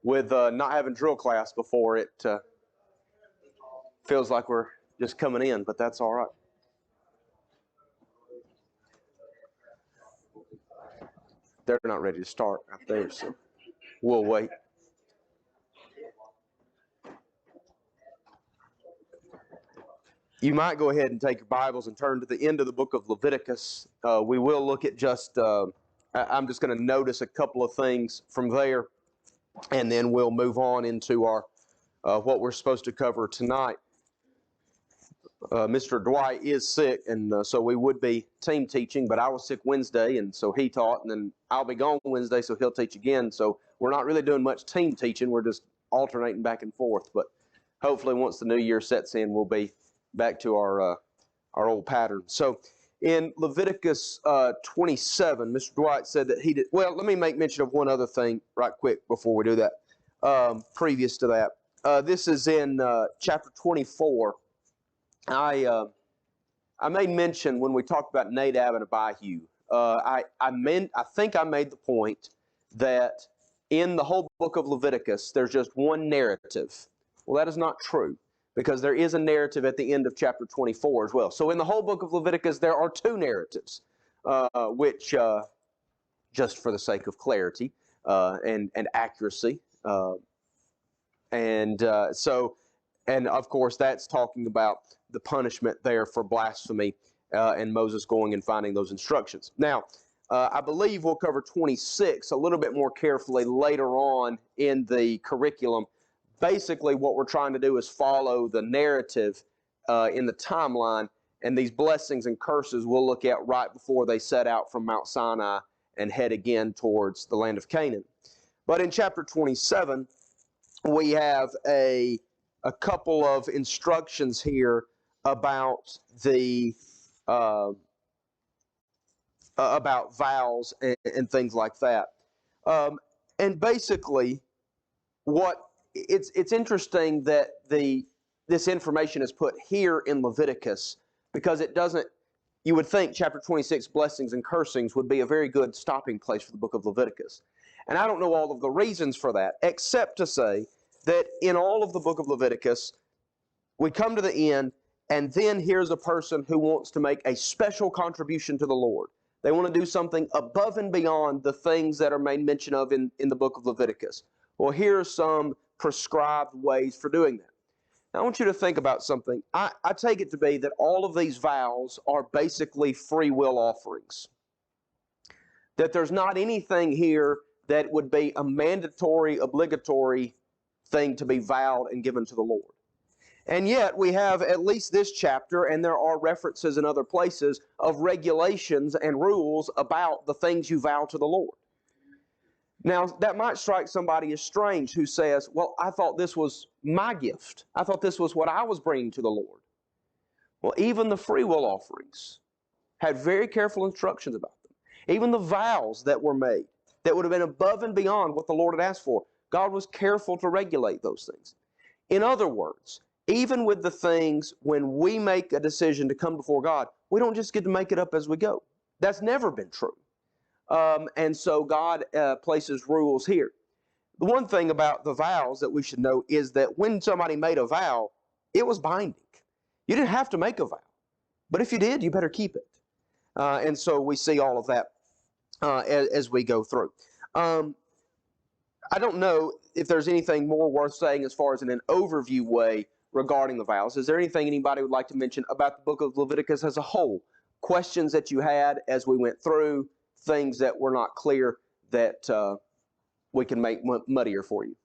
with not having drill class before, it feels like we're just coming in, but that's all right. They're not ready to start out there, so we'll wait. You might go ahead and take your Bibles and turn to the end of the book of Leviticus. We will look at just, I'm just going to notice a couple of things from there, and then we'll move on into our what we're supposed to cover tonight. Mr. Dwight is sick, and so we would be team teaching, but I was sick Wednesday, and so he taught, and then I'll be gone Wednesday, so he'll teach again. So we're not really doing much team teaching. We're just alternating back and forth, but hopefully once the new year sets in, we'll be back to our old pattern. So in Leviticus 27, Mr. Dwight said that he did. Well, let me make mention of one other thing right quick before we do that. Previous to that, this is in chapter 24. I made mention when we talked about Nadab and Abihu. I think I made the point that in the whole book of Leviticus, there's just one narrative. Well, that is not true, because there is a narrative at the end of chapter 24 as well. So in the whole book of Leviticus, there are two narratives, which, just for the sake of clarity and accuracy, and of course, that's talking about the punishment there for blasphemy and Moses going and finding those instructions. Now, I believe we'll cover 26 a little bit more carefully later on in the curriculum. Basically, what we're trying to do is follow the narrative in the timeline, and these blessings and curses we'll look at right before they set out from Mount Sinai and head again towards the land of Canaan. But in chapter 27, we have a couple of instructions here about the about vows and things like that. And basically, it's interesting that this information is put here in Leviticus, because it doesn't. You would think chapter 26, blessings and cursings, would be a very good stopping place for the book of Leviticus. And I don't know all of the reasons for that, except to say that in all of the book of Leviticus, we come to the end, and then here's a person who wants to make a special contribution to the Lord. They want to do something above and beyond the things that are made mention of in the book of Leviticus. Well, here are some prescribed ways for doing that. Now, I want you to think about something. I take it to be that all of these vows are basically free will offerings. That there's not anything here that would be a mandatory, obligatory thing to be vowed and given to the Lord. And yet we have at least this chapter, and there are references in other places of regulations and rules about the things you vow to the Lord. Now, that might strike somebody as strange who says, well, I thought this was my gift. I thought this was what I was bringing to the Lord. Well, even the free will offerings had very careful instructions about them. Even the vows that were made that would have been above and beyond what the Lord had asked for, God was careful to regulate those things. In other words, even with the things when we make a decision to come before God, we don't just get to make it up as we go. That's never been true. And so God places rules here. The one thing about the vows that we should know is that when somebody made a vow, it was binding. You didn't have to make a vow. But if you did, you better keep it. And so we see all of that as we go through. I don't know if there's anything more worth saying as far as in an overview way regarding the vows. Is there anything anybody would like to mention about the book of Leviticus as a whole? Questions that you had as we went through, things that were not clear that we can make muddier for you.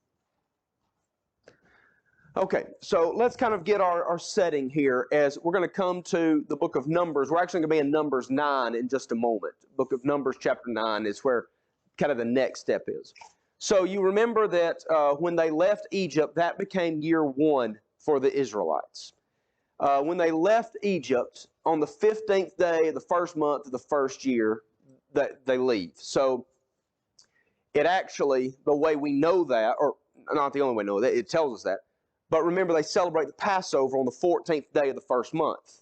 Okay, so let's kind of get our setting here as we're going to come to the book of Numbers. We're actually going to be in Numbers 9 in just a moment. Book of Numbers chapter 9 is where kind of the next step is. So you remember that when they left Egypt, that became year 1 for the Israelites. When they left Egypt, on the 15th day of the first month of the first year, that they leave. So it actually, the way we know that, or not the only way we know that, it tells us that, but remember they celebrate the Passover on the 14th day of the first month.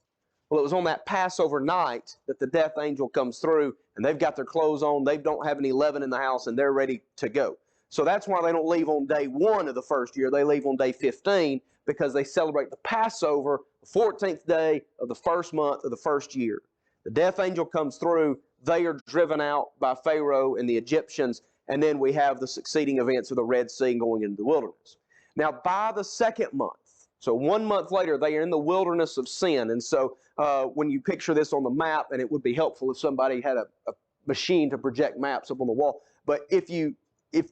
Well, it was on that Passover night that the death angel comes through, and they've got their clothes on, they don't have any leaven in the house, and they're ready to go. So that's why they don't leave on day 1 of the first year. They leave on day 15 because they celebrate the Passover, the 14th day of the first month of the first year. The death angel comes through. They are driven out by Pharaoh and the Egyptians, and then we have the succeeding events of the Red Sea going into the wilderness. Now, by the second month, so 1 month later, they are in the wilderness of sin. And so when you picture this on the map, and it would be helpful if somebody had a machine to project maps up on the wall, but if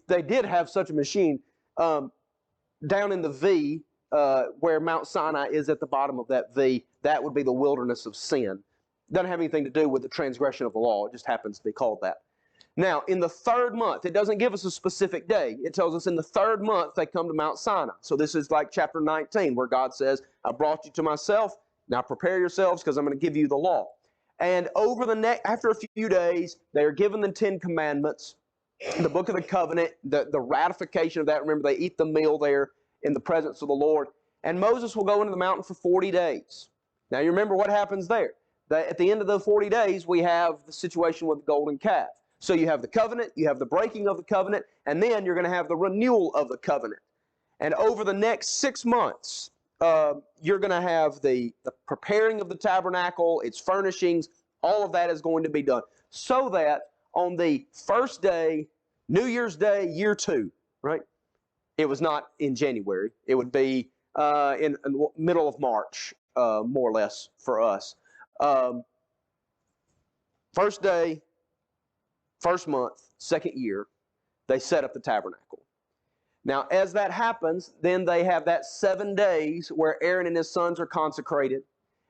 they did have such a machine, down in the V, where Mount Sinai is at the bottom of that V, that would be the wilderness of sin. Doesn't have anything to do with the transgression of the law. It just happens to be called that. Now, in the third month, it doesn't give us a specific day. It tells us in the third month they come to Mount Sinai. So this is like chapter 19, where God says, I brought you to myself. Now prepare yourselves because I'm going to give you the law. And after a few days, they are given the 10 Commandments, the book of the covenant, the ratification of that. Remember, they eat the meal there in the presence of the Lord. And Moses will go into the mountain for 40 days. Now you remember what happens there. At the end of the 40 days, we have the situation with the golden calf. So you have the covenant, you have the breaking of the covenant, and then you're going to have the renewal of the covenant. And over the next 6 months, you're going to have the preparing of the tabernacle, its furnishings, all of that is going to be done. So that on the first day, New Year's Day, year 2, right? It was not in January. It would be in the middle of March, more or less, for us. First day, first month, second year, they set up the tabernacle. Now, as that happens, then they have that 7 days where Aaron and his sons are consecrated.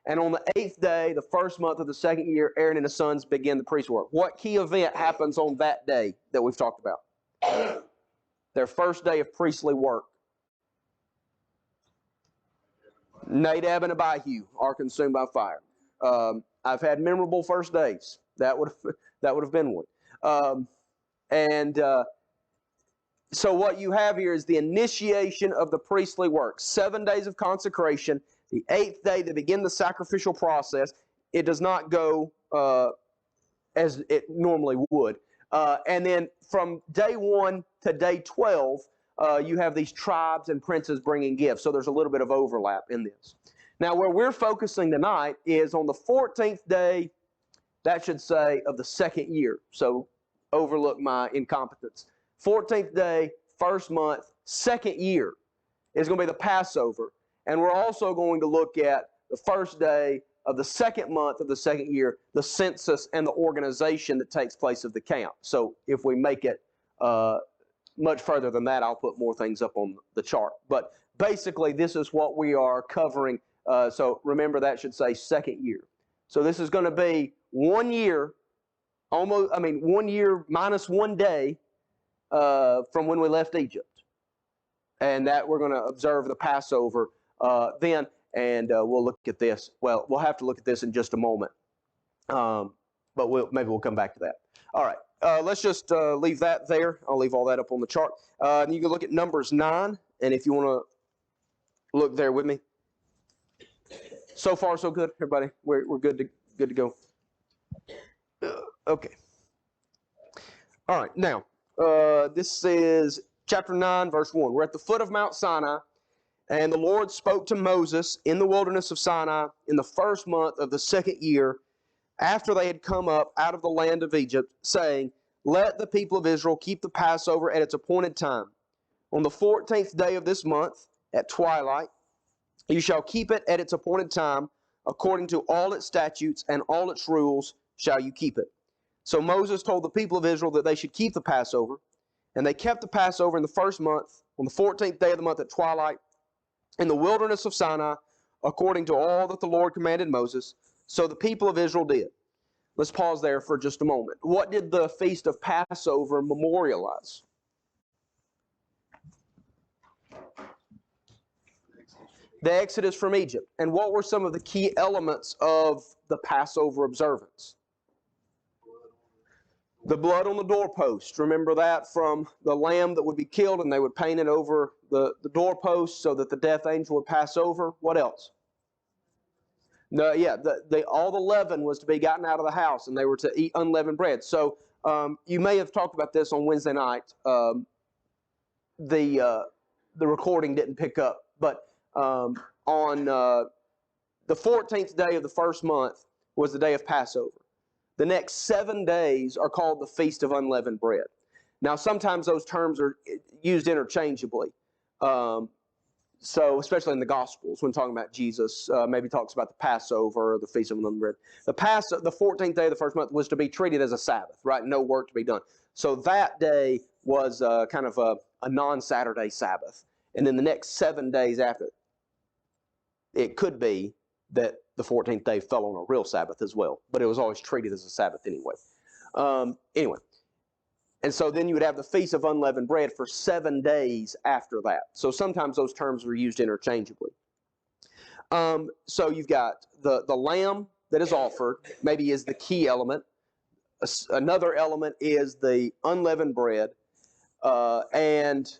And on the 8th day, the first month of the second year, Aaron and his sons begin the priest work. What key event happens on that day that we've talked about? Their first day of priestly work. Nadab and Abihu are consumed by fire. I've had memorable first days. That would have been one. So what you have here is the initiation of the priestly work. 7 days of consecration. The 8th day, they begin the sacrificial process. It does not go as it normally would. And then from day 1 to day 12, you have these tribes and princes bringing gifts. So there's a little bit of overlap in this. Now, where we're focusing tonight is on the 14th day, that should say, of the second year. So overlook my incompetence. 14th day, first month, second year is going to be the Passover. And we're also going to look at the first day of the second month of the second year, the census and the organization that takes place of the camp. So if we make it much further than that, I'll put more things up on the chart. But basically, this is what we are covering. So remember, that should say second year. So this is going to be 1 year, 1 year minus 1 day from when we left Egypt. And that we're going to observe the Passover then, and we'll look at this. Well, we'll have to look at this in just a moment. But maybe we'll come back to that. All right, let's just leave that there. I'll leave all that up on the chart. And you can look at Numbers 9, and if you want to look there with me. So far, so good, everybody. We're good to go. Okay. All right. Now, this is chapter 9, verse 1. We're at the foot of Mount Sinai, and the Lord spoke to Moses in the wilderness of Sinai in the first month of the second year, after they had come up out of the land of Egypt, saying, Let the people of Israel keep the Passover at its appointed time. On the 14th day of this month, at twilight, you shall keep it at its appointed time, according to all its statutes and all its rules shall you keep it. So Moses told the people of Israel that they should keep the Passover, and they kept the Passover in the first month, on the 14th day of the month at twilight, in the wilderness of Sinai, according to all that the Lord commanded Moses. So the people of Israel did. Let's pause there for just a moment. What did the Feast of Passover memorialize? The Exodus from Egypt. And what were some of the key elements of the Passover observance? The blood on the doorpost. Remember that from the lamb that would be killed, and they would paint it over the doorpost so that the death angel would pass over. What else? No, yeah, all the leaven was to be gotten out of the house, and they were to eat unleavened bread. So you may have talked about this on Wednesday night. the recording didn't pick up, but on the 14th day of the first month was the day of Passover. The next 7 days are called the Feast of Unleavened Bread. Now, sometimes those terms are used interchangeably. So, especially in the Gospels, when talking about Jesus, maybe talks about the Passover or the Feast of Unleavened Bread. The 14th day of the first month was to be treated as a Sabbath, right? No work to be done. So that day was kind of a non-Saturday Sabbath. And then the next 7 days after, it could be that the 14th day fell on a real Sabbath as well, but it was always treated as a Sabbath anyway. Anyway, and so then you would have the Feast of Unleavened Bread for 7 days after that. So sometimes those terms were used interchangeably. So you've got the lamb that is offered, maybe is the key element. Another element is the unleavened bread, and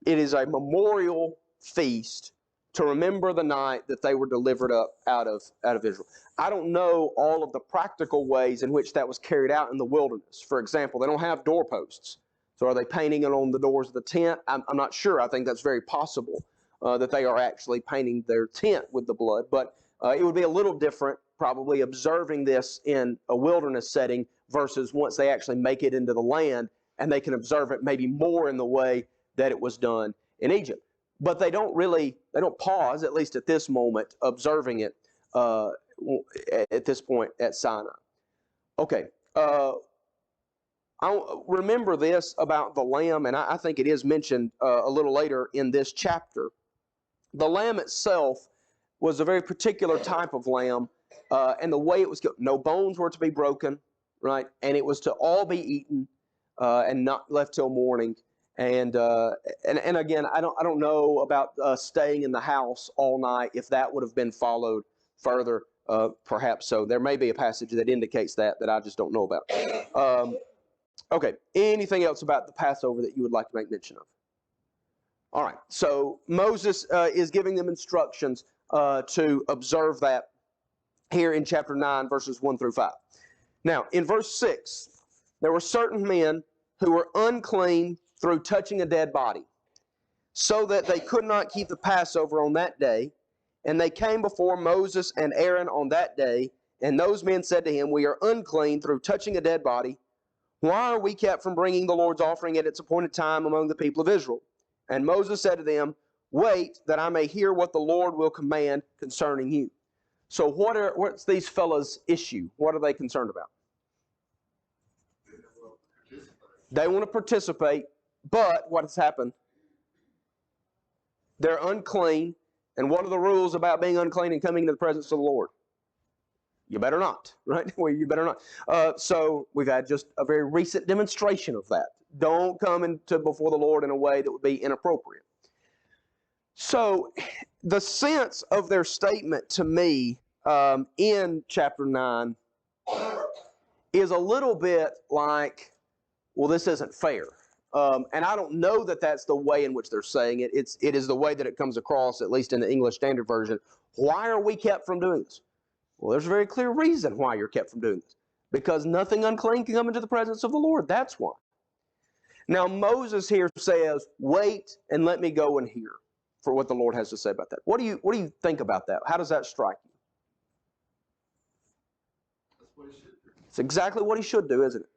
it is a memorial feast to remember the night that they were delivered up out of Israel. I don't know all of the practical ways in which that was carried out in the wilderness. For example, they don't have doorposts. So are they painting it on the doors of the tent? I'm not sure. I think that's very possible that they are actually painting their tent with the blood. But it would be a little different, probably observing this in a wilderness setting versus once they actually make it into the land and they can observe it maybe more in the way that it was done in Egypt. But they don't pause, at least at this moment, observing it at this point at Sinai. Okay, I remember this about the lamb, and I think it is mentioned a little later in this chapter. The lamb itself was a very particular type of lamb, and the way it was killed, no bones were to be broken, right? And it was to all be eaten and not left till morning. And again, I don't know about staying in the house all night, if that would have been followed further, perhaps so. There may be a passage that indicates that I just don't know about. Okay, anything else about the Passover that you would like to make mention of? All right, so Moses is giving them instructions to observe that here in chapter 9, verses 1 through 5. Now, in verse 6, there were certain men who were unclean through touching a dead body, so that they could not keep the Passover on that day. And they came before Moses and Aaron on that day, and those men said to him, "We are unclean through touching a dead body. Why are we kept from bringing the Lord's offering at its appointed time among the people of Israel?" And Moses said to them, "Wait, that I may hear what the Lord will command concerning you." So what's these fellas' issue? What are they concerned about? They want to participate. But what has happened? They're unclean. And what are the rules about being unclean and coming into the presence of the Lord? You better not, right? Well, you better not. So we've had just a very recent demonstration of that. Don't come before the Lord in a way that would be inappropriate. So the sense of their statement to me in chapter 9 is a little bit like, well, this isn't fair. And I don't know that that's the way in which they're saying it. It is the way that it comes across, at least in the English Standard Version. Why are we kept from doing this? Well, there's a very clear reason why you're kept from doing this. Because nothing unclean can come into the presence of the Lord. That's why. Now, Moses here says, "Wait and let me go and hear," for what the Lord has to say about that. What do you think about that? How does that strike you? That's what he should do. It's exactly what he should do, isn't it?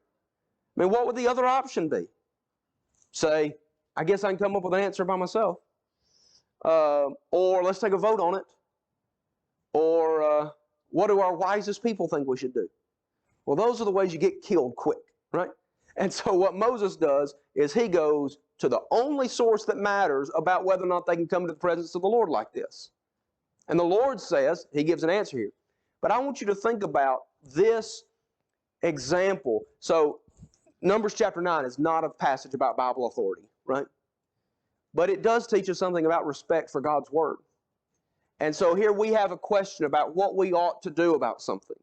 I mean, what would the other option be? Say, I guess I can come up with an answer by myself. Or let's take a vote on it. Or what do our wisest people think we should do? Well, those are the ways you get killed quick, right? And so what Moses does is he goes to the only source that matters about whether or not they can come to the presence of the Lord like this. And the Lord says, he gives an answer here. But I want you to think about this example. So Numbers chapter 9 is not a passage about Bible authority, right? But it does teach us something about respect for God's Word. And so here we have a question about what we ought to do about something.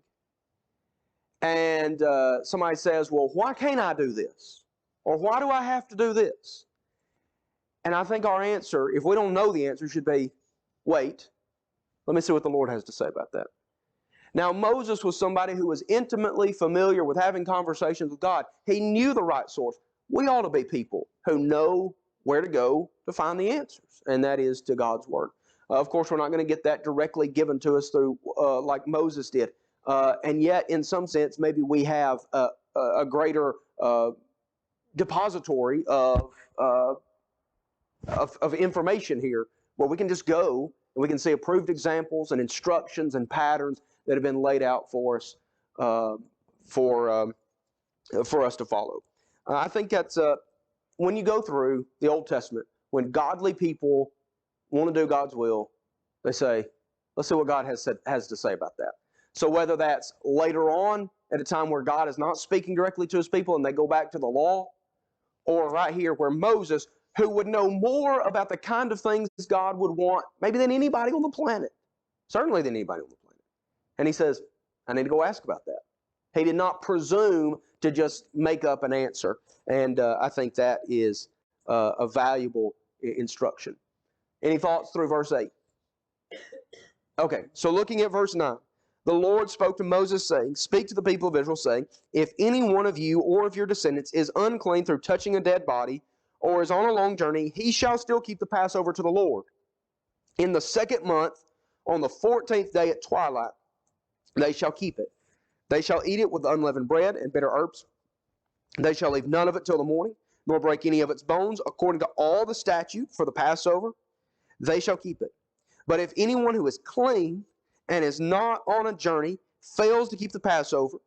And somebody says, well, why can't I do this? Or why do I have to do this? And I think our answer, if we don't know the answer, should be, wait, let me see what the Lord has to say about that. Now, Moses was somebody who was intimately familiar with having conversations with God. He knew the right source. We ought to be people who know where to go to find the answers, and that is to God's Word. Of course, we're not going to get that directly given to us through like Moses did, and yet, in some sense, maybe we have a greater depository of information here, where we can just go and we can see approved examples and instructions and patterns that have been laid out for us for us to follow. I think that's when you go through the Old Testament, when godly people want to do God's will, they say, let's see what God has to say about that. So whether that's later on at a time where God is not speaking directly to his people and they go back to the law, or right here where Moses, who would know more about the kind of things God would want, maybe than anybody on the planet, certainly than anybody on the planet. And he says, I need to go ask about that. He did not presume to just make up an answer. And I think that is a valuable instruction. Any thoughts through verse 8? Okay, so looking at verse 9. The Lord spoke to Moses, saying, speak to the people of Israel, saying, if any one of you or of your descendants is unclean through touching a dead body, or is on a long journey, he shall still keep the Passover to the Lord. In the 2nd month, on the 14th day at twilight, they shall keep it. They shall eat it with unleavened bread and bitter herbs. They shall leave none of it till the morning, nor break any of its bones, according to all the statute for the Passover. They shall keep it. But if anyone who is clean and is not on a journey fails to keep the Passover,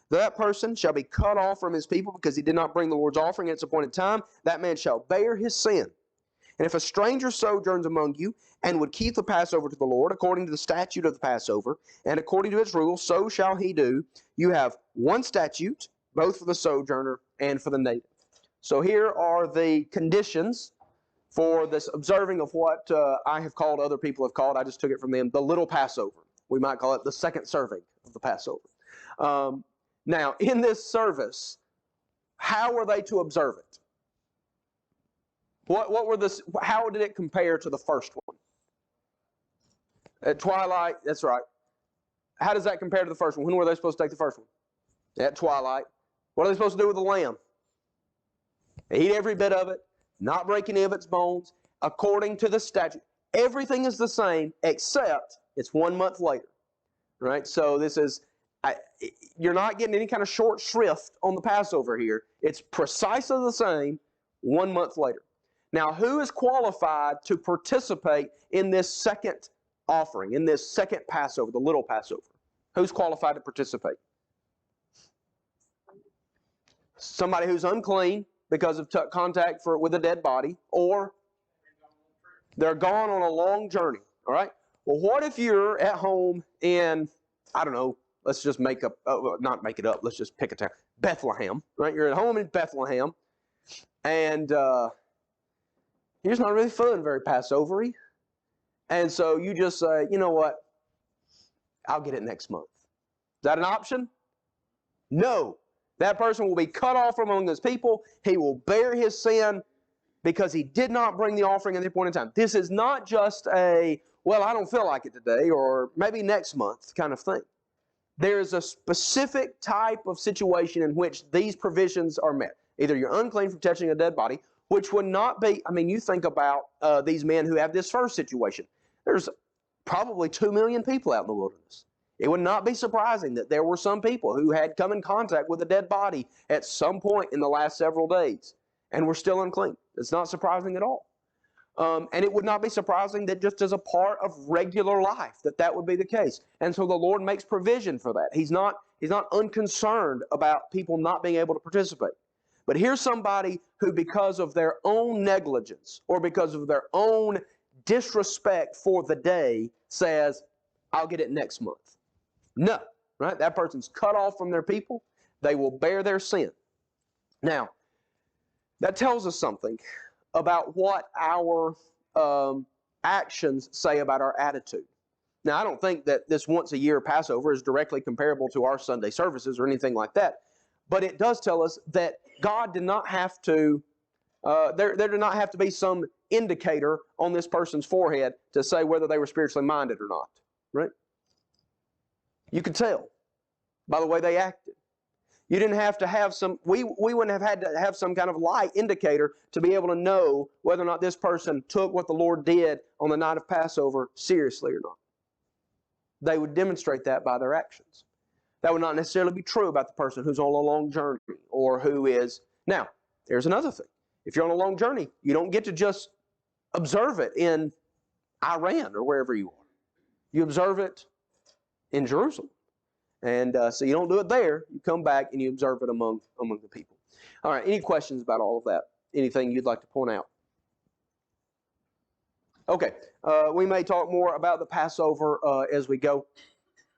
that person shall be cut off from his people because he did not bring the Lord's offering at its appointed time. That man shall bear his sin. And if a stranger sojourns among you and would keep the Passover to the Lord according to the statute of the Passover and according to its rules, so shall he do. You have one statute, both for the sojourner and for the native. So here are the conditions for this observing of what I have called, other people have called, I just took it from them, the little Passover. We might call it the second serving of the Passover. Now, in this service, how were they to observe it? How did it compare to the first one? At twilight, that's right. How does that compare to the first one? When were they supposed to take the first one? At twilight. What are they supposed to do with the lamb? Eat every bit of it, not break any of its bones, according to the statute. Everything is the same, except it's 1 month later. Right? So this is, you're not getting any kind of short shrift on the Passover here. It's precisely the same 1 month later. Now, who is qualified to participate in this second offering, in this second Passover, the little Passover? Who's qualified to participate? Somebody who's unclean because of contact with a dead body, or they're gone on a long journey. All right? Well, what if you're at home in, I don't know, let's just not make it up, let's just pick a town. Bethlehem, right? You're at home in Bethlehem, and here's not really feeling very Passover-y. And so you just say, you know what? I'll get it next month. Is that an option? No. That person will be cut off from among his people. He will bear his sin because he did not bring the offering at the appointed time. This is not just a, well, I don't feel like it today, or maybe next month kind of thing. There is a specific type of situation in which these provisions are met. Either you're unclean from touching a dead body, which would not be, I mean, you think about these men who have this first situation. There's probably 2 million people out in the wilderness. It would not be surprising that there were some people who had come in contact with a dead body at some point in the last several days and were still unclean. It's not surprising at all. And it would not be surprising that just as a part of regular life that would be the case. And so the Lord makes provision for that. He's not unconcerned about people not being able to participate. But here's somebody who, because of their own negligence or because of their own disrespect for the day, says, I'll get it next month. No, right? That person's cut off from their people. They will bear their sin. Now, that tells us something about what our actions say about our attitude. Now, I don't think that this once-a-year Passover is directly comparable to our Sunday services or anything like that, but it does tell us that God did not have to, there did not have to be some indicator on this person's forehead to say whether they were spiritually minded or not, right? You could tell by the way they acted. You didn't have to have we wouldn't have had to have some kind of light indicator to be able to know whether or not this person took what the Lord did on the night of Passover seriously or not. They would demonstrate that by their actions. That would not necessarily be true about the person who's on a long journey or who is... Now, there's another thing. If you're on a long journey, you don't get to just observe it in Iran or wherever you are. You observe it in Jerusalem. And so you don't do it there. You come back and you observe it among the people. All right, any questions about all of that? Anything you'd like to point out? Okay, we may talk more about the Passover as we go,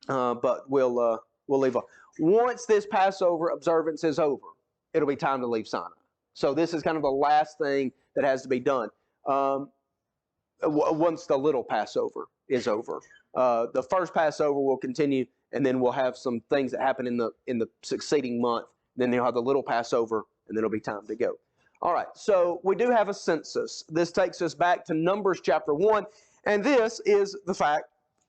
but we'll leave off. Once this Passover observance is over, it'll be time to leave Sinai. So this is kind of the last thing that has to be done. Once the little Passover is over. The first Passover will continue, and then we'll have some things that happen in the succeeding month. Then they'll have the little Passover, and then it'll be time to go. All right, so we do have a census. This takes us back to Numbers chapter 1, and this is the fact,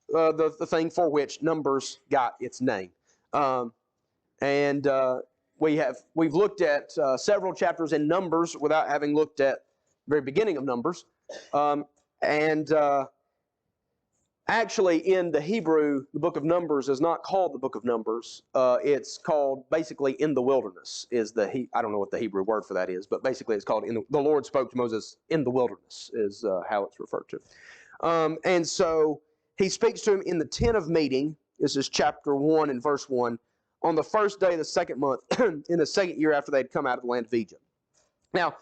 the thing for which Numbers got its name. We've looked at several chapters in Numbers without having looked at the very beginning of Numbers. Actually, in the Hebrew, the book of Numbers is not called the book of Numbers. It's called basically in the wilderness. I don't know what the Hebrew word for that is, but basically it's called the Lord spoke to Moses in the wilderness is how it's referred to. And so he speaks to him in the tent of meeting. This is chapter 1 and verse 1. On the first day of the second month, in the second year after they had come out of the land of Egypt. Now,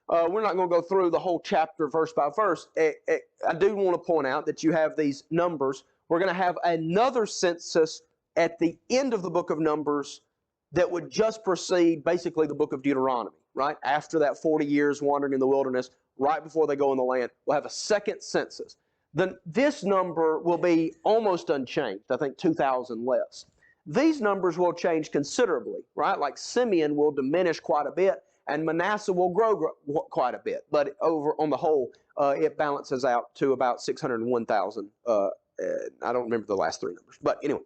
we're not going to go through the whole chapter verse by verse. I do want to point out that you have these numbers. We're going to have another census at the end of the book of Numbers that would just precede basically the book of Deuteronomy, right? After that 40 years wandering in the wilderness, right before they go in the land, we'll have a second census. This number will be almost unchanged, I think 2,000 less. These numbers will change considerably, right? Like Simeon will diminish quite a bit, and Manasseh will grow quite a bit. But on the whole, it balances out to about 601,000. I don't remember the last three numbers. But anyway,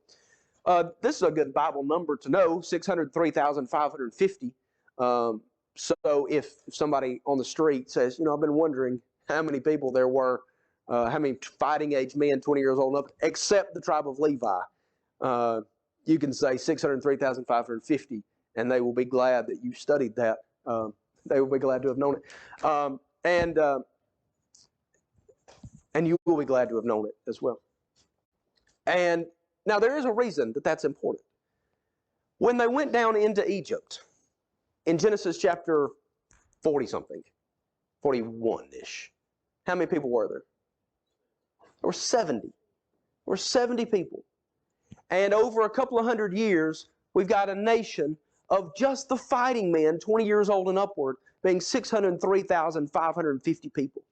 this is a good Bible number to know, 603,550. So if somebody on the street says, I've been wondering how many people there were, how many fighting age men, 20 years old and up, except the tribe of Levi, you can say 603,550, and they will be glad that you studied that. They will be glad to have known it. And you will be glad to have known it as well. And now there is a reason that that's important. When they went down into Egypt, in Genesis chapter 40-something, 41-ish, how many people were there? There were 70. There were 70 people. And over a couple of hundred years, we've got a nation of just the fighting men, 20 years old and upward, being 603,550 people.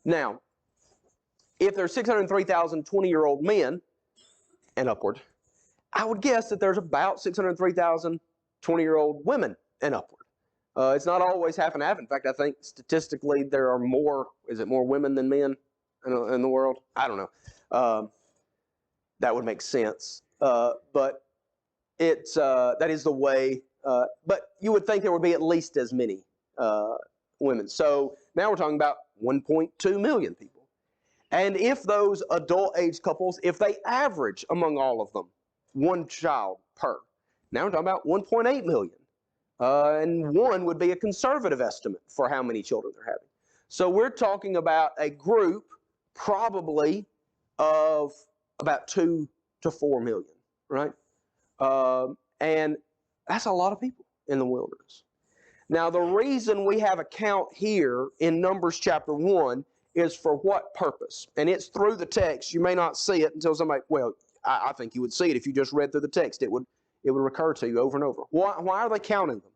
Now, if there's 603,000 20-year-old men and upward, I would guess that there's about 603,000 20-year-old women and upward. It's not always half and half. In fact, I think statistically there are more women than men in the world? I don't know. That would make sense. But that is the way. But you would think there would be at least as many women. So now we're talking about 1.2 million people. And if those adult-age couples, if they average among all of them one child per, now we're talking about 1.8 million. And one would be a conservative estimate for how many children they're having. So we're talking about a group probably of about 2 to 4 million, right? And that's a lot of people in the wilderness. Now, the reason we have a count here in Numbers chapter 1 is for what purpose? And it's through the text. You may not see it until somebody, I think you would see it if you just read through the text. It would recur to you over and over. Why are they counting them?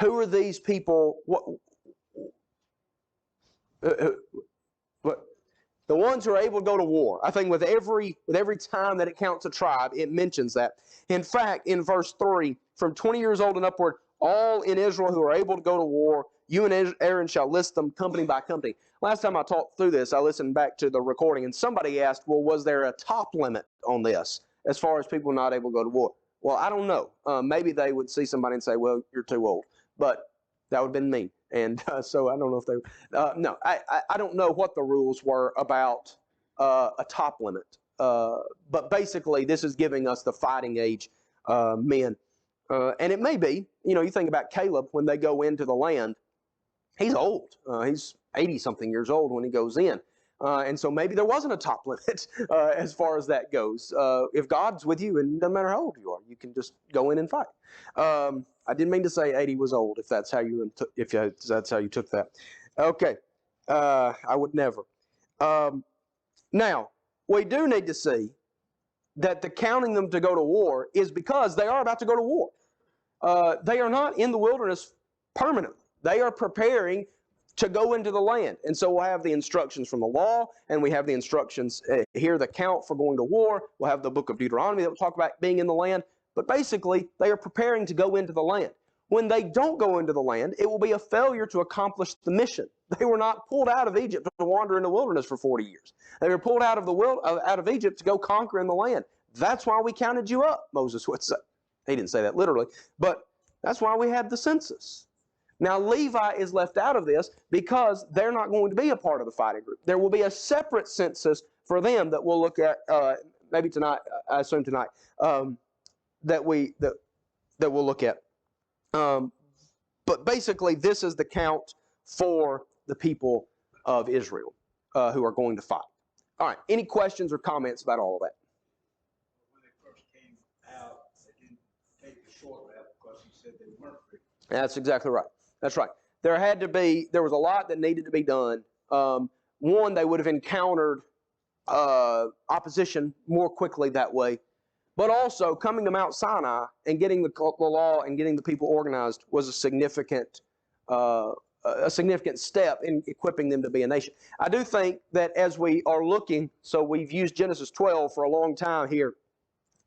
Who are these people? The ones who are able to go to war. I think with every time that it counts a tribe, it mentions that. In fact, in verse 3, from 20 years old and upward, all in Israel who are able to go to war, you and Aaron shall list them company by company. Last time I talked through this, I listened back to the recording, and somebody asked, well, was there a top limit on this as far as people not able to go to war? Well, I don't know. Maybe they would see somebody and say, well, you're too old. But that would have been mean. And so I don't know if they, no, I don't know what the rules were about a top limit. But basically, this is giving us the fighting age men. And it may be, you think about Caleb when they go into the land, he's old. He's 80-something years old when he goes in. And so maybe there wasn't a top limit as far as that goes. If God's with you, and no matter how old you are, you can just go in and fight. I didn't mean to say 80 was old. If that's how you took that, okay. I would never. Now we do need to see that the counting them to go to war is because they are about to go to war. They are not in the wilderness permanently. They are preparing to go into the land. And so we'll have the instructions from the law, and we have the instructions here, the count for going to war. We'll have the book of Deuteronomy that will talk about being in the land. But basically, they are preparing to go into the land. When they don't go into the land, it will be a failure to accomplish the mission. They were not pulled out of Egypt to wander in the wilderness for 40 years. They were pulled out of Egypt to go conquer in the land. That's why we counted you up, Moses would say. He didn't say that literally, but that's why we had the census. Now, Levi is left out of this because they're not going to be a part of the fighting group. There will be a separate census for them that we'll look at maybe tonight, I assume tonight, that we'll look at. But basically, this is the count for the people of Israel who are going to fight. All right, any questions or comments about all of that? When they first came out, they didn't take the short route because he said they weren't free. That's exactly right. That's right. There was a lot that needed to be done. One, they would have encountered opposition more quickly that way. But also, coming to Mount Sinai and getting the law and getting the people organized was a significant step in equipping them to be a nation. I do think that as we are looking, so we've used Genesis 12 for a long time here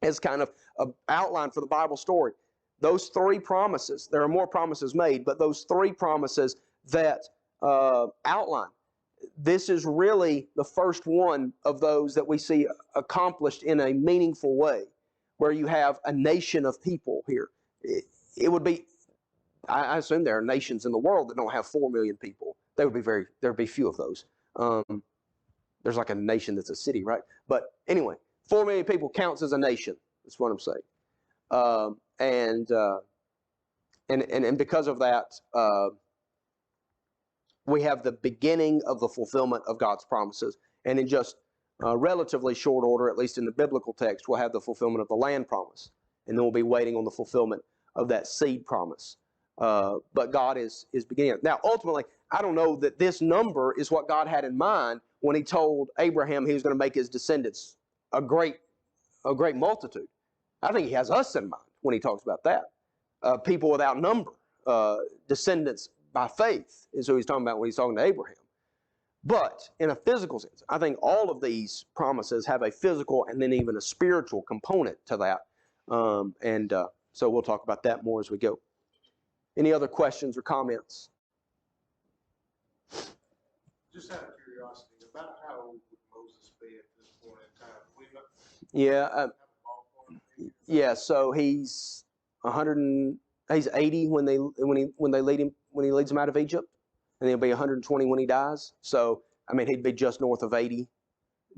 as kind of an outline for the Bible story. Those three promises, there are more promises made, but those three promises that outline, this is really the first one of those that we see accomplished in a meaningful way, where you have a nation of people here. It would be, I assume there are nations in the world that don't have 4 million people. There'd be few of those. There's like a nation that's a city, right? But anyway, 4 million people counts as a nation. That's what I'm saying. And because of that, we have the beginning of the fulfillment of God's promises. And in just relatively short order, at least in the biblical text, we'll have the fulfillment of the land promise. And then we'll be waiting on the fulfillment of that seed promise. But God is beginning. Now, ultimately, I don't know that this number is what God had in mind when he told Abraham he was going to make his descendants a great multitude. I think he has us in mind when he talks about that. People without number, descendants by faith is who he's talking about when he's talking to Abraham. But in a physical sense, I think all of these promises have a physical and then even a spiritual component to that. So we'll talk about that more as we go. Any other questions or comments? Just out of curiosity, about how old would Moses be at this point in time? We know, yeah. So he's 80 when he leads them out of Egypt, and he'll be 120 when he dies. So I mean, he'd be just north of 80,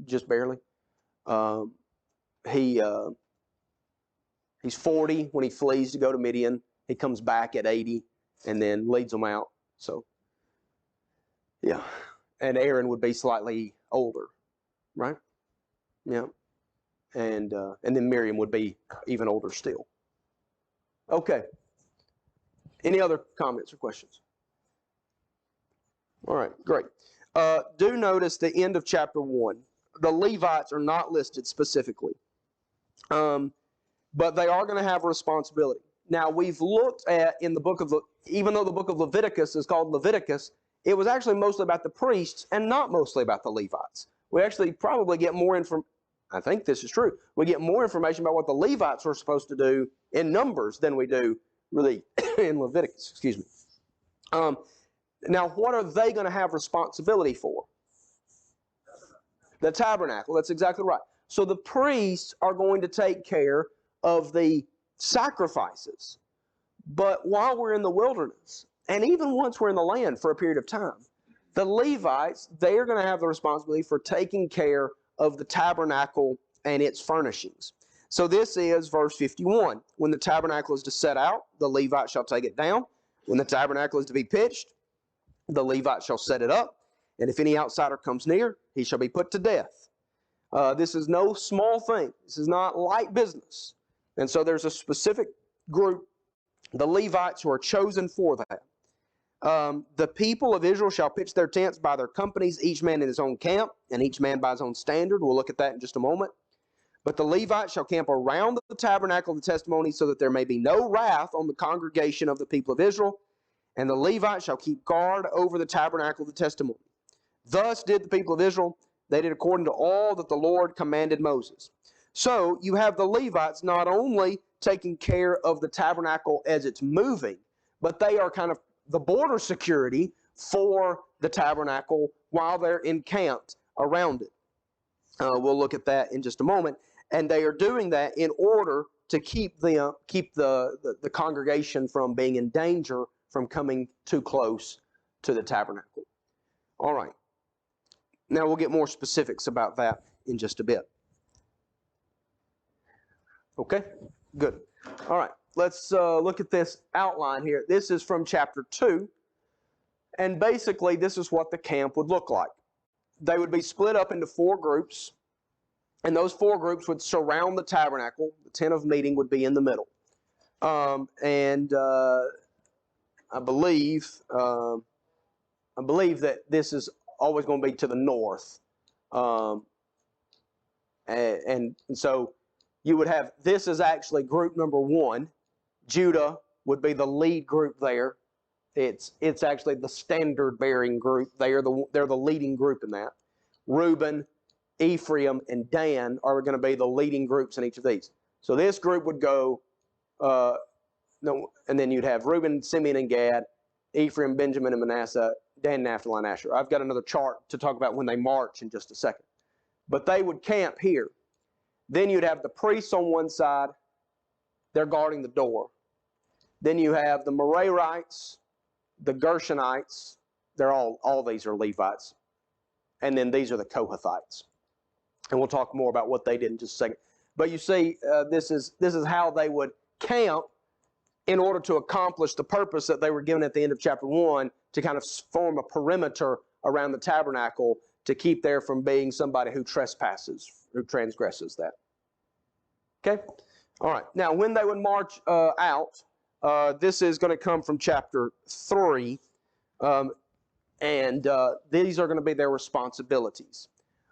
just barely. He's 40 when he flees to go to Midian. He comes back at 80 and then leads them out. So, yeah. And Aaron would be slightly older, right? Yeah. And then Miriam would be even older still. Okay. Any other comments or questions? All right, great. Do notice the end of chapter 1. The Levites are not listed specifically, but they are going to have a responsibility. Now, we've looked at in the book of, even though the book of Leviticus is called Leviticus, it was actually mostly about the priests and not mostly about the Levites. We actually probably get more information. I think this is true. We get more information about what the Levites were supposed to do in Numbers than we do really in Leviticus. Excuse me. Now, what are they going to have responsibility for? The tabernacle. That's exactly right. So the priests are going to take care of the sacrifices. But while we're in the wilderness, and even once we're in the land for a period of time, the Levites, they are going to have the responsibility for taking care of the tabernacle and its furnishings. So this is verse 51. When the tabernacle is to set out, the Levite shall take it down. When the tabernacle is to be pitched, the Levite shall set it up. And if any outsider comes near, he shall be put to death. This is no small thing. This is not light business. And so there's a specific group, the Levites, who are chosen for that. The people of Israel shall pitch their tents by their companies, each man in his own camp, and each man by his own standard. We'll look at that in just a moment. But the Levites shall camp around the tabernacle of the testimony, so that there may be no wrath on the congregation of the people of Israel. And the Levites shall keep guard over the tabernacle of the testimony. Thus did the people of Israel. They did according to all that the Lord commanded Moses. So you have the Levites not only taking care of the tabernacle as it's moving, but they are kind of the border security for the tabernacle while they're encamped around it. We'll look at that in just a moment. And they are doing that in order to keep the congregation from being in danger from coming too close to the tabernacle. All right. Now we'll get more specifics about that in just a bit. Okay? Good. All right. Let's look at this outline here. This is from chapter 2. And basically, this is what the camp would look like. They would be split up into 4 groups. And those 4 groups would surround the tabernacle. The tent of meeting would be in the middle. I believe that this is always going to be to the north. And so you would have, this is actually group number 1. Judah would be the lead group there. It's actually the standard bearing group. They're the leading group in that. Reuben, Ephraim, and Dan are going to be the leading groups in each of these. So this group would go, and then you'd have Reuben, Simeon, and Gad, Ephraim, Benjamin, and Manasseh, Dan, Naphtali, and Asher. I've got another chart to talk about when they march in just a second. But they would camp here. Then you'd have the priests on one side. They're guarding the door. Then you have the Merarites, the Gershonites. They're all these are Levites. And then these are the Kohathites. And we'll talk more about what they did in just a second. But you see, this is how they would camp in order to accomplish the purpose that they were given at the end of chapter 1, to kind of form a perimeter around the tabernacle to keep there from being somebody who trespasses, who transgresses that. Okay? All right. Now, when they would march out, this is going to come from chapter 3, and these are going to be their responsibilities.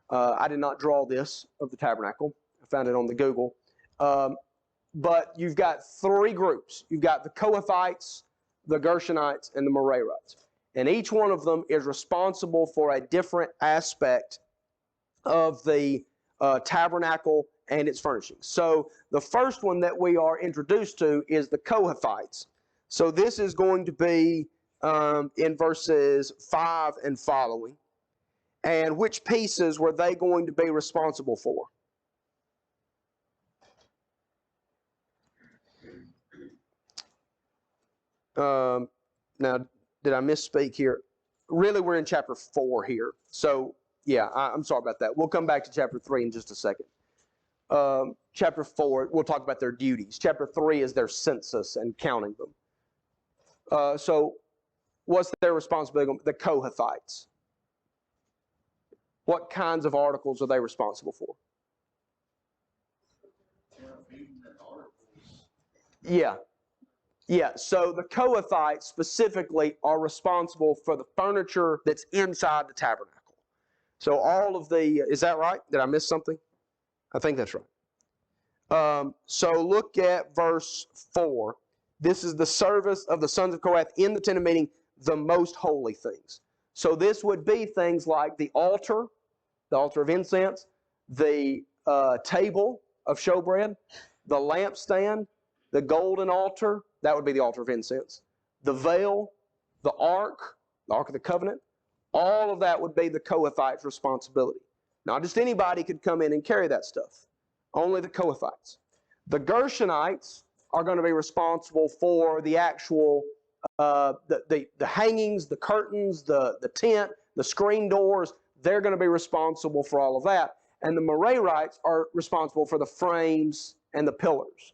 I did not draw this of the tabernacle. I found it on the Google. But you've got 3 groups. You've got the Kohathites, the Gershonites, and the Merarites. And each one of them is responsible for a different aspect of the tabernacle and its furnishings. So the first one that we are introduced to is the Kohathites. So this is going to be in verses 5 and following. And which pieces were they going to be responsible for? Now, did I misspeak here? Really, we're in chapter 4 here. So, yeah, I'm sorry about that. We'll come back to chapter 3 in just a second. Chapter 4, we'll talk about their duties. Chapter 3 is their census and counting them. So, what's their responsibility? The Kohathites. What kinds of articles are they responsible for? Yeah. Yeah, so the Kohathites specifically are responsible for the furniture that's inside the tabernacle. So all of the, is that right? Did I miss something? I think that's right. So look at verse 4. This is the service of the sons of Kohath in the tent of meeting, the most holy things. So this would be things like the altar of incense, the table of showbread, the lampstand, the golden altar, that would be the altar of incense, the veil, the ark of the covenant, all of that would be the Kohathites' responsibility. Not just anybody could come in and carry that stuff. Only the Kohathites. The Gershonites are going to be responsible for the actual the hangings, the curtains, the tent, the screen doors. They're going to be responsible for all of that. And the Merarites are responsible for the frames and the pillars.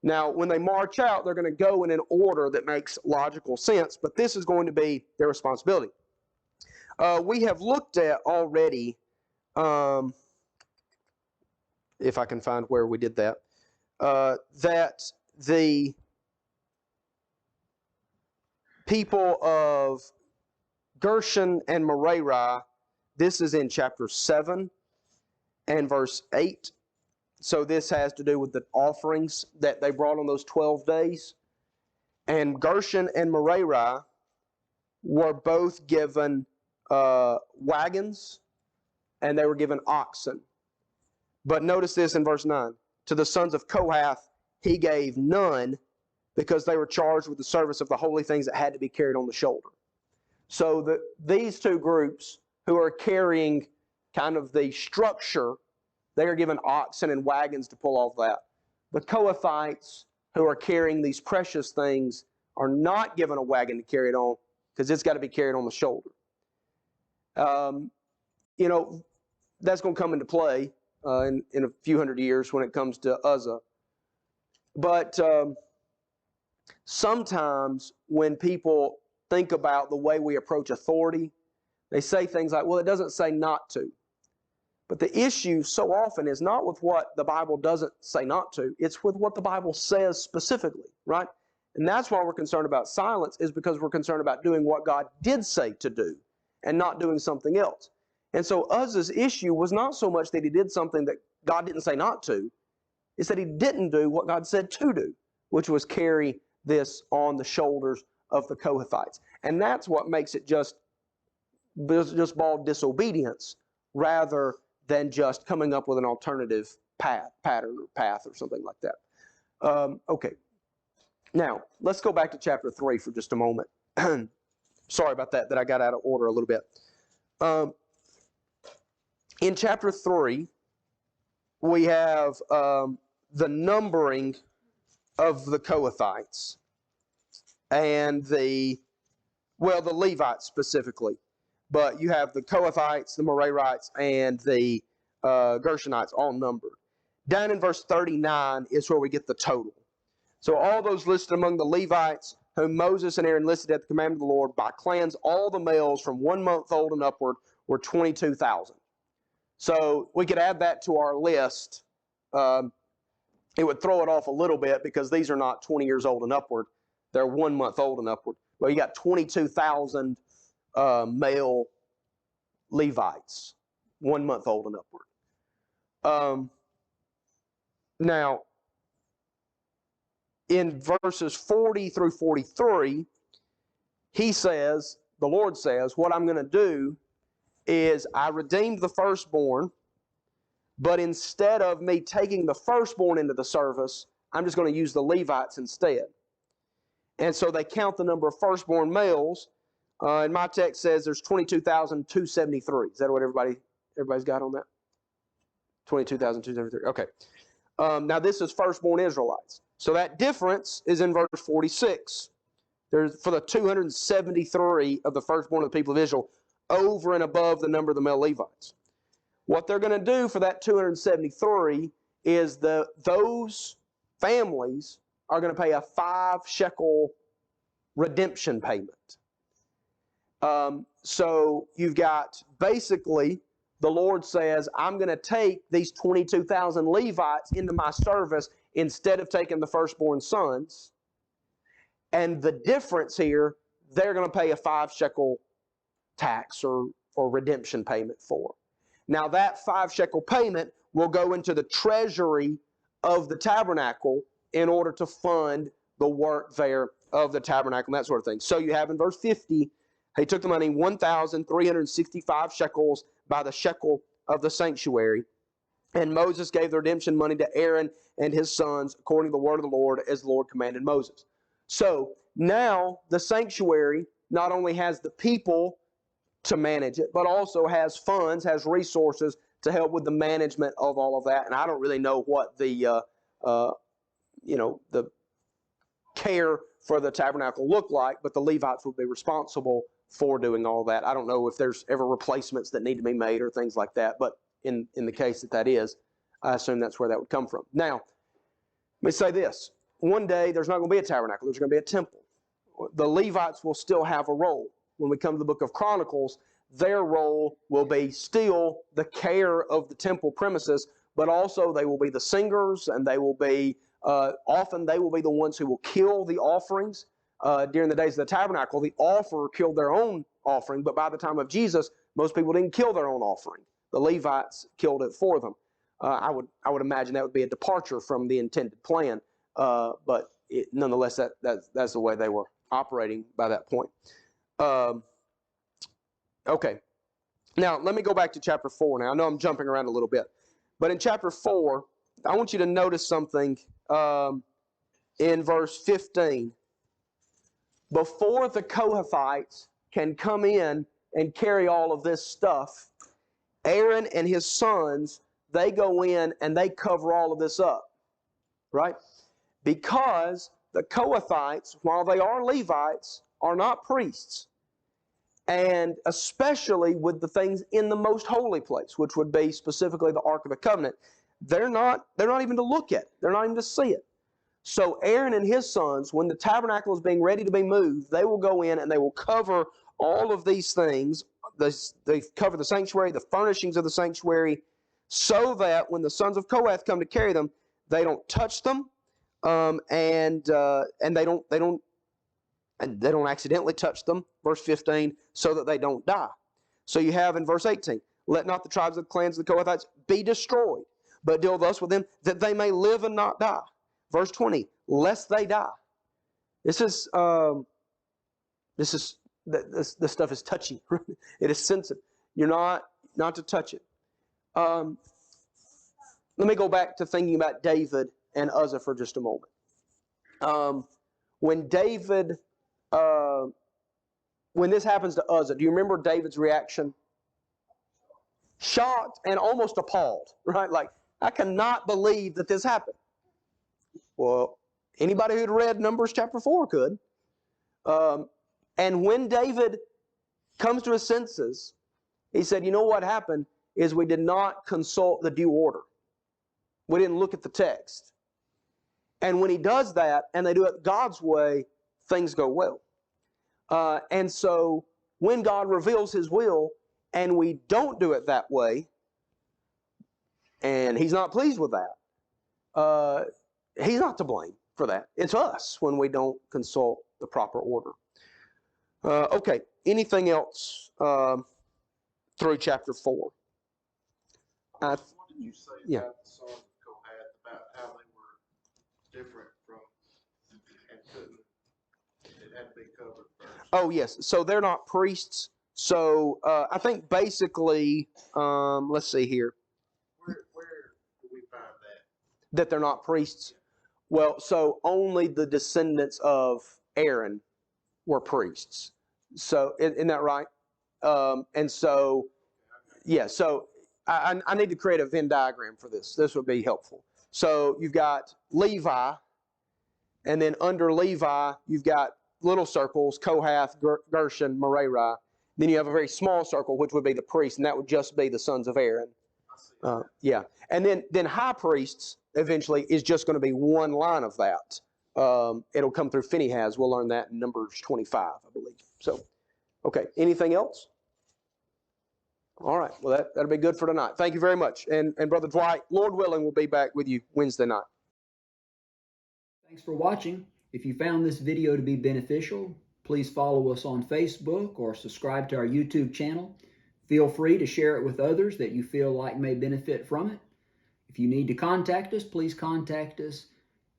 Now, when they march out, they're going to go in an order that makes logical sense, but this is going to be their responsibility. We have looked at already, if I can find where we did that, that the people of Gershon and Merari, this is in chapter 7 and verse 8. So this has to do with the offerings that they brought on those 12 days. And Gershon and Merari were both given wagons, and they were given oxen. But notice this in verse 9. To the sons of Kohath he gave none, because they were charged with the service of the holy things that had to be carried on the shoulder. So these two groups who are carrying kind of the structure, they are given oxen and wagons to pull off that. The Kohathites who are carrying these precious things are not given a wagon to carry it on, because it's got to be carried on the shoulder. That's going to come into play in a few hundred years when it comes to Uzzah. But sometimes when people think about the way we approach authority, they say things like, well, it doesn't say not to. But the issue so often is not with what the Bible doesn't say not to, it's with what the Bible says specifically, right? And that's why we're concerned about silence, is because we're concerned about doing what God did say to do and not doing something else. And so Uzzah's issue was not so much that he did something that God didn't say not to, it's that he didn't do what God said to do, which was carry this on the shoulders of the Kohathites. And that's what makes it just bald disobedience rather than just coming up with an alternative path or something like that. Okay. Now, let's go back to chapter 3 for just a moment. Sorry about that I got out of order a little bit. In chapter 3, we have the numbering of the Kohathites and the Levites specifically. But you have the Kohathites, the Merarites, and the Gershonites all numbered. Down in verse 39 is where we get the total. So all those listed among the Levites, whom Moses and Aaron listed at the commandment of the Lord by clans, all the males from 1 month old and upward were 22,000. So we could add that to our list. It would throw it off a little bit because these are not 20 years old and upward. They're 1 month old and upward. Well, you got 22,000 male Levites, 1 month old and upward. Now, in verses 40 through 43, the Lord says, what I'm going to do is I redeemed the firstborn, but instead of me taking the firstborn into the service, I'm just going to use the Levites instead. And so they count the number of firstborn males. And my text says there's 22,273. Is that what everybody's got on that? 22,273. Okay. Now this is firstborn Israelites. So that difference is in verse 46. There's for the 273 of the firstborn of the people of Israel, over and above the number of the male Levites. What they're going to do for that 273 is those families are going to pay a 5 shekel redemption payment. So you've got basically the Lord says, I'm going to take these 22,000 Levites into my service instead of taking the firstborn sons. And the difference here, they're going to pay a 5 shekel tax or redemption payment for. Now that 5 shekel payment will go into the treasury of the tabernacle in order to fund the work there of the tabernacle and that sort of thing. So you have in verse 50, he took the money 1,365 shekels by the shekel of the sanctuary. And Moses gave the redemption money to Aaron and his sons according to the word of the Lord as the Lord commanded Moses. So now the sanctuary not only has the people to manage it, but also has funds, has resources to help with the management of all of that. And I don't really know what the the care for the tabernacle look like, but the Levites would be responsible for doing all that. I don't know if there's ever replacements that need to be made or things like that, but in the case that is, I assume that's where that would come from. Now, let me say this. One day, there's not going to be a tabernacle. There's going to be a temple. The Levites will still have a role. When we come to the book of Chronicles, their role will be still the care of the temple premises, but also they will be the singers, and they will be, often they will be the ones who will kill the offerings. During the days of the tabernacle, the offerer killed their own offering, but by the time of Jesus, most people didn't kill their own offering. The Levites killed it for them. I would imagine that would be a departure from the intended plan, but nonetheless, that's the way they were operating by that point. Okay. Now, let me go back to chapter 4 now. I know I'm jumping around a little bit. But in chapter 4, I want you to notice something in verse 15. Before the Kohathites can come in and carry all of this stuff, Aaron and his sons, they go in and they cover all of this up. Right? Because the Kohathites, while they are Levites, are not priests. And especially with the things in the most holy place, which would be specifically the Ark of the Covenant, they're not even to look at it. They're not even to see it. So Aaron and his sons, when the tabernacle is being ready to be moved, they will go in and they will cover all of these things. They cover the sanctuary, the furnishings of the sanctuary, so that when the sons of Kohath come to carry them, they don't touch them, and they don't accidentally touch them, verse 15, so that they don't die. So you have in verse 18, let not the tribes of the clans of the Kohathites be destroyed, but deal thus with them that they may live and not die. Verse 20, lest they die. This stuff is touchy. It is sensitive. You're not to touch it. Let me go back to thinking about David and Uzzah for just a moment. When David... when this happens to Uzzah, do you remember David's reaction? Shocked and almost appalled, right? Like, I cannot believe that this happened. Well, anybody who'd read Numbers chapter 4 could. And when David comes to his senses, he said, you know what happened is we did not consult the due order. We didn't look at the text. And when he does that, and they do it God's way, things go well. And so when God reveals His will and we don't do it that way, and He's not pleased with that, He's not to blame for that. It's us when we don't consult the proper order. Okay, anything else through chapter 4? What did you say yeah. about the sons of Kohath, about how they were different from and couldn't, it had to be covered first? Oh, yes. So they're not priests. So I think basically, let's see here. Where do we find that? That they're not priests? Well, so only the descendants of Aaron were priests. So isn't that right? And so, yeah, so I need to create a Venn diagram for this. This would be helpful. So you've got Levi, and then under Levi, you've got little circles, Kohath, Gershon, Merari. Then you have a very small circle, which would be the priest, and that would just be the sons of Aaron. Yeah. And then high priests, eventually, is just going to be one line of that. It'll come through Phinehas. We'll learn that in Numbers 25, I believe. So, okay. Anything else? All right. Well, that'll be good for tonight. Thank you very much. And Brother Dwight, Lord willing, we'll be back with you Wednesday night. Thanks for watching. If you found this video to be beneficial, please follow us on Facebook or subscribe to our YouTube channel. Feel free to share it with others that you feel like may benefit from it. If you need to contact us, please contact us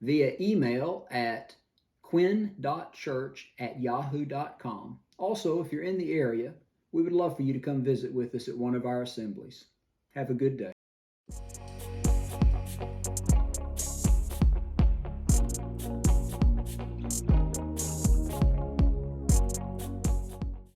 via email at quinn.church@yahoo.com. Also, if you're in the area, we would love for you to come visit with us at one of our assemblies. Have a good day.